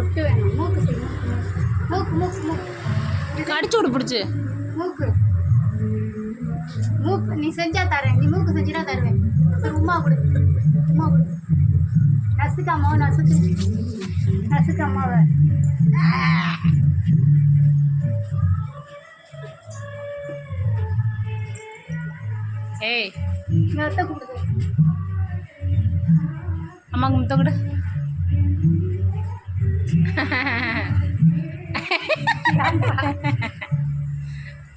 ஒட்டு வேணும். மூக்கு செய். மூக்கு மூக்கு மூக்கு கடிச்சு விடு பிடிச்சி. மூக்கு மூக்கு நீ செஞ்சா தரேன். நீ மூக்கு செஞ்சுனா தருவேன். சரி உமா கொடு. உமா கொடு. நசுக்கு அம்மாவை நசுக்கு. நசுக்கு அம்மாவை. ஏய் அத்தை கூப்பிடுது. அம்மாவுக்கு முத்தம் கொடு.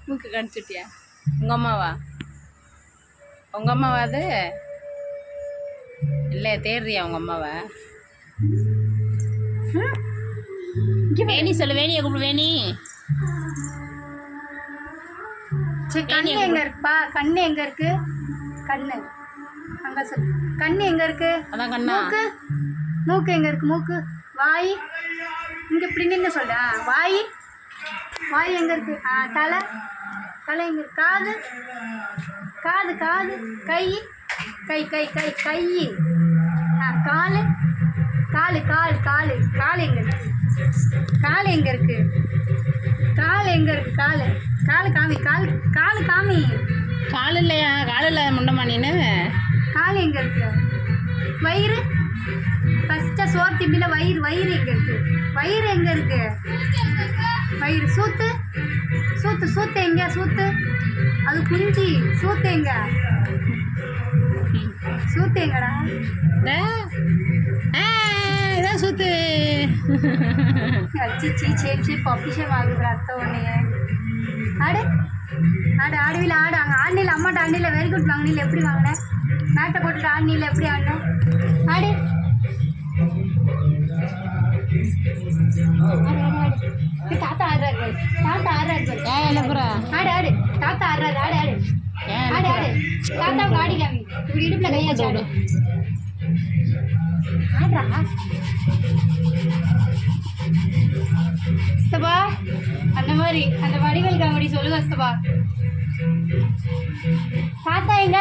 மூக்கு கடிச்சுட்டியா? உங்கள் அம்மாவா? உங்கள் அம்மாவா அது? இல்லை தேடுறியா உங்கள் அம்மாவை? வேணி சொல்லு. வேணியை கூப்பிடு. வேணி கண்ணு எங்க இருக்குப்பா? கண்ணு எங்க இருக்கு? கண்ணு அங்க சொல்லு. கண்ணு எங்க இருக்கு? அதான் கண்ணா. மூக்கு மூக்கு எங்க இருக்கு? மூக்கு. வாய் இங்க இப்படி நின்று சொல்ற. வாய் வாய் எங்க இருக்கு? தலை தலை எங்க இருக்கு? காது காது காது. கை கை கை கை கை. காலு காலு கால் காலு கால் எங்க இருக்கு? கால் எங்க இருக்கு? கால் எங்க இருக்கு? காலு காலு காமி. கால் காலு காமி. கால் இல்லையா? கால் இல்லை முண்டமா நீனு. கால் எங்க இருக்கு? வயிறு ஃபஸ்ட்டாக சோறு திம்பில வயிறு. வயிறு எங்க இருக்கு? வயிறு எங்க இருக்கு? வயிறு. சூத்து சூத்து சூத்து எங்க? சூத்து அது குஞ்சு. சூத்து எங்க? சூத்து எங்கடா? இதான் சூத்து. அச்சிச்சி சேச்சி பப்பிஷம் ஆகுது அத்தை உடனே. ஆடு ஆடு ஆடுவில ஆடு. அங்கே ஆடினில அம்மாட்ட ஆடினில வெரி குட் வாங்கினில. எப்படி வாங்கினேன்? மேட்டை போட்டுட்டு ஆடினில எப்படி ஆடினேன்? ஆடு தாத்தா ஆடுறாரு. தாத்தா ஆடுறாரு. ஆடு ஆடு. தாத்தா ஆடுறாரு. ஆடு ஆடு ஆடு ஆடு. தாத்தாவுக்கு ஆடி காமி. இப்படி இடுப்புல கையா ஆடு. ஆடுறா ஸ்தபா. அந்த மாதிரி அந்த வடிவேல் காமெடி சொல்லுங்க ஸ்தபா. தாத்தா எங்க?